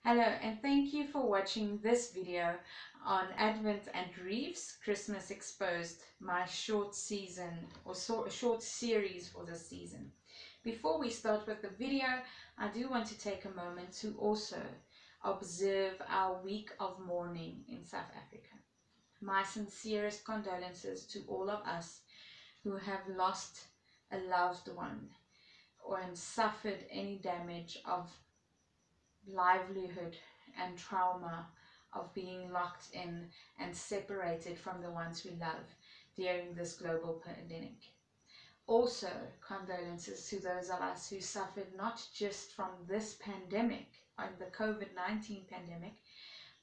Hello and thank you for watching this video on Advent and Wreaths, Christmas Exposed, my short season or short series for this season. Before we start with the video, I do want to take a moment to also observe our week of mourning in South Africa. My sincerest condolences to all of us who have lost a loved one or suffered any damage of livelihood and trauma of being locked in and separated from the ones we love during this global pandemic. Also, condolences to those of us who suffered not just from this pandemic, the COVID-19 pandemic,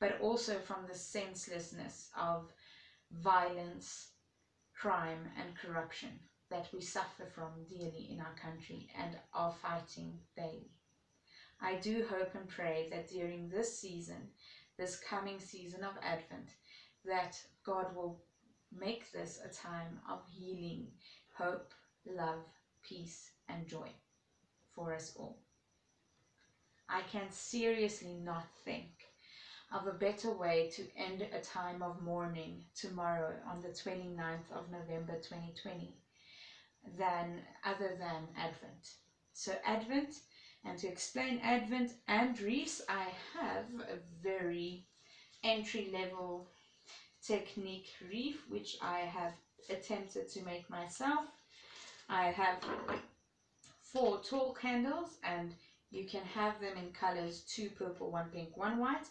but also from the senselessness of violence, crime and corruption that we suffer from dearly in our country and are fighting daily. I do hope and pray that during this season, this coming season of Advent, that God will make this a time of healing, hope, love, peace, and joy for us all. I can seriously not think of a better way to end a time of mourning tomorrow on the 29th of November 2020 other than Advent. So Advent, and to explain Advent and Wreaths, I have a very entry-level technique wreath which I have attempted to make myself. I have 4 tall candles, and you can have them in colors 2 purple, 1 pink, 1 white.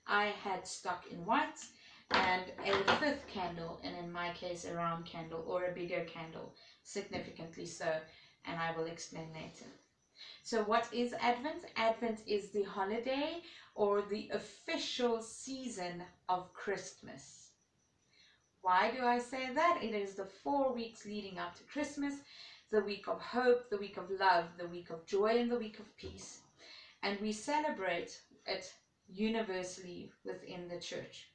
I had stock in white, and a 5th candle, and in my case a round candle or a bigger candle, significantly so, and I will explain later. So what is Advent? Advent is the holiday or the official season of Christmas. Why do I say that? It is the 4 weeks leading up to Christmas, the week of hope, the week of love, the week of joy, and the week of peace. And we celebrate it universally within the church.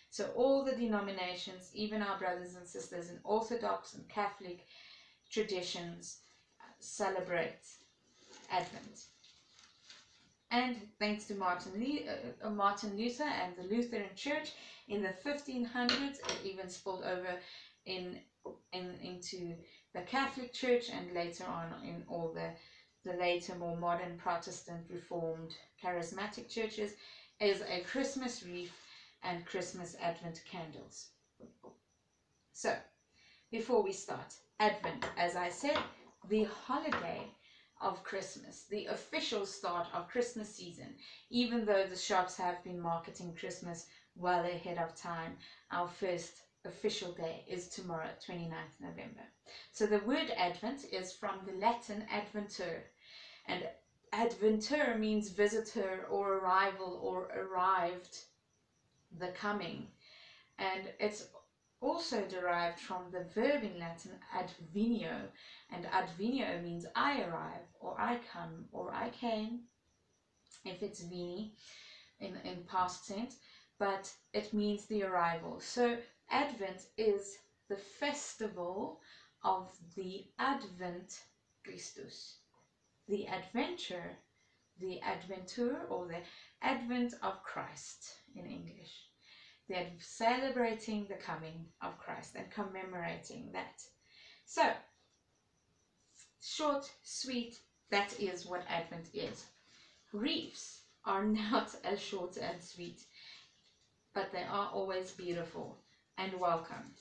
So all the denominations, even our brothers and sisters in Orthodox and Catholic traditions, celebrate Advent. And thanks to Martin Luther and the Lutheran Church in the 1500s, it even spilled over into the Catholic Church, and later on in all the later more modern Protestant Reformed charismatic churches, is a Christmas wreath and Christmas Advent candles. So before we start, Advent, as I said, the holiday of Christmas, the official start of Christmas season. Even though the shops have been marketing Christmas well ahead of time, our first official day is tomorrow, 29th November. So the word Advent is from the Latin adventur, and adventur means visitor or arrival or arrived, the coming, and it's also derived from the verb in Latin advenio, and advenio means I arrive, or I come, or I came, if it's veni in past tense, but it means the arrival. So Advent is the festival of the Advent Christus, the adventure, the adventure, or the advent of Christ in English. They're celebrating the coming of Christ and commemorating that. So, short, sweet, that is what Advent is. Wreaths are not as short and sweet, but they are always beautiful and welcome.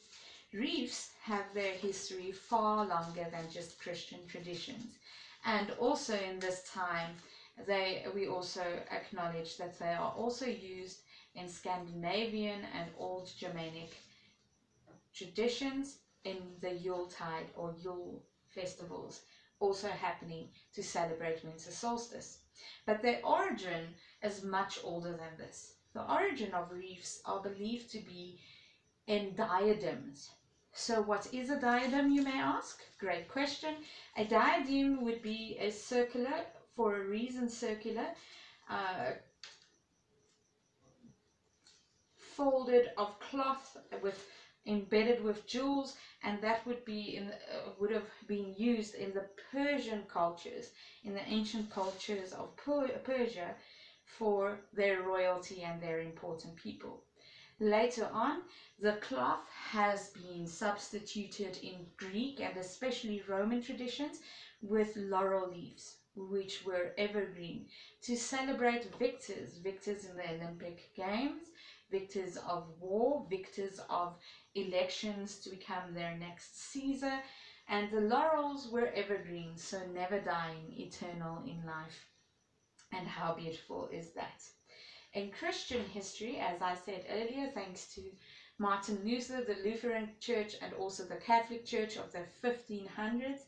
Wreaths have their history far longer than just Christian traditions. And also in this time, we also acknowledge that they are also used in Scandinavian and Old Germanic traditions in the Yuletide or Yule festivals, also happening to celebrate winter solstice. But their origin is much older than this. The origin of wreaths are believed to be in diadems. So what is a diadem, you may ask? Great question. A diadem would be a circular, for a reason circular, folded of cloth embedded with jewels, and that would be would have been used in the Persian cultures, in the ancient cultures of Persia, for their royalty and their important people. Later on, the cloth has been substituted in Greek and especially Roman traditions with laurel leaves, which were evergreen, to celebrate victors, victors in the Olympic Games, victors of war, victors of elections to become their next Caesar. And the laurels were evergreen, so never dying, eternal in life. And how beautiful is that? In Christian history, as I said earlier, thanks to Martin Luther, the Lutheran Church, and also the Catholic Church of the 1500s,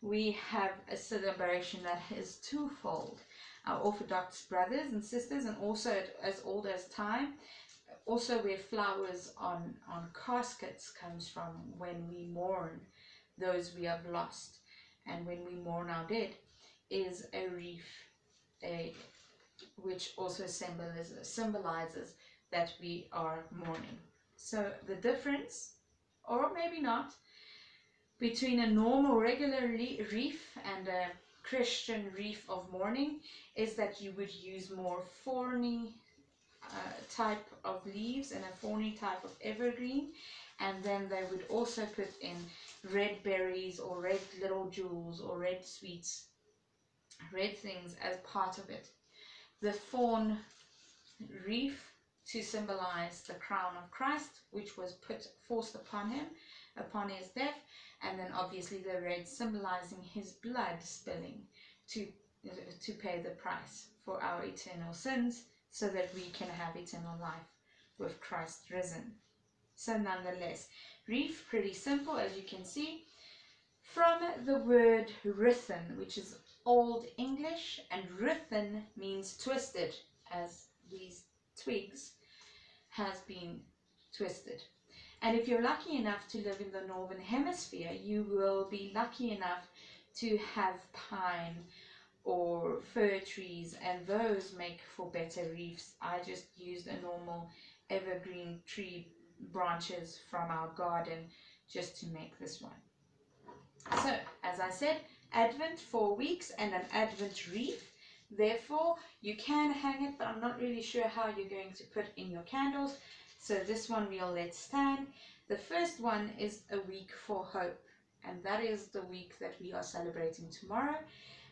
we have a celebration that is twofold. Our Orthodox brothers and sisters, and also as old as time, also where flowers on caskets comes from when we mourn those we have lost, and when we mourn our dead, is a wreath, which also symbolizes that we are mourning. So the difference, or maybe not, between a normal regular wreath and a Christian wreath of mourning is that you would use more thorny type of leaves and a thorny type of evergreen, and then they would also put in red berries or red little jewels or red sweets, red things as part of it. The thorn wreath to symbolize the crown of Christ, which was forced upon him upon his death, and then obviously the red symbolizing his blood spilling to pay the price for our eternal sins, so that we can have eternal life with Christ risen. So nonetheless, wreath, pretty simple, as you can see, from the word writhen, which is Old English, and writhen means twisted, as these twigs has been twisted. And if you're lucky enough to live in the Northern Hemisphere, you will be lucky enough to have pine or fir trees, and those make for better wreaths. I just used a normal evergreen tree branches from our garden just to make this one. So, as I said, Advent 4 weeks and an Advent wreath. Therefore, you can hang it, but I'm not really sure how you're going to put in your candles. So this one we'll let stand. The first one is a week for hope, and that is the week that we are celebrating tomorrow.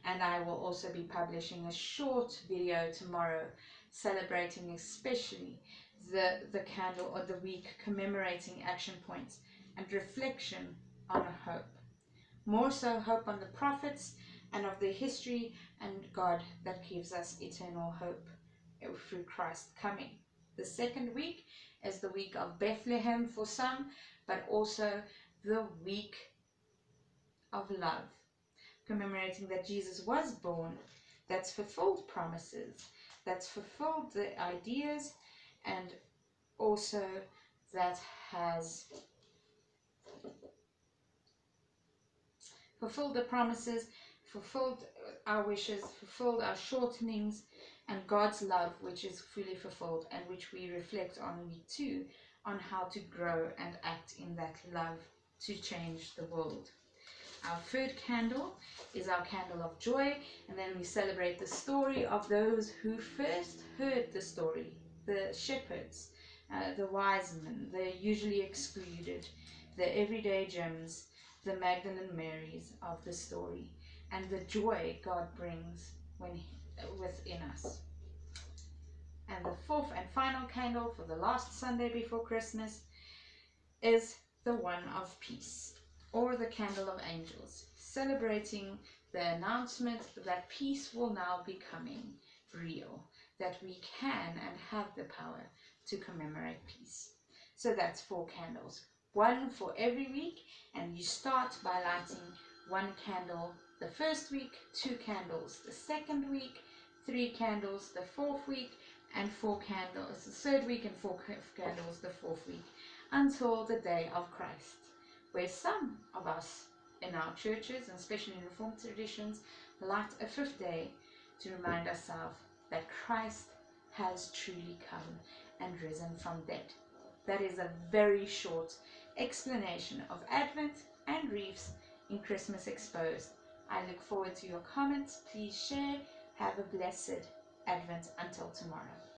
And I will also be publishing a short video tomorrow celebrating especially the candle or the week, commemorating action points and reflection on hope. More so hope on the prophets and of their history, and God that gives us eternal hope through Christ coming. The second week is the week of Bethlehem for some, but also the week of love, commemorating that Jesus was born, that's fulfilled promises, that's fulfilled the ideas, and also that has fulfilled the promises, fulfilled our wishes, fulfilled our shortenings, and God's love, which is fully fulfilled, and which we reflect on week 2, on how to grow and act in that love to change the world. Our third candle is our candle of joy, and then we celebrate the story of those who first heard the story, the shepherds, the wise men, the usually excluded, the everyday gems, the Magdalene Marys of the story, and the joy God brings within us. And the fourth and final candle for the last Sunday before Christmas is the one of peace, or the candle of angels, celebrating the announcement that peace will now be coming real, that we can and have the power to commemorate peace. So that's 4 candles, one for every week, and you start by lighting 1 candle the first week, 2 candles the second week, 3 candles the 4th week, and 4 candles the 3rd week, and 4 candles the 4th week, until the day of Christ, where some of us in our churches, and especially in Reformed traditions, light a 5th day to remind ourselves that Christ has truly come and risen from dead. That is a very short explanation of Advent and Wreaths in Christmas Exposed. I look forward to your comments. Please share. Have a blessed Advent until tomorrow.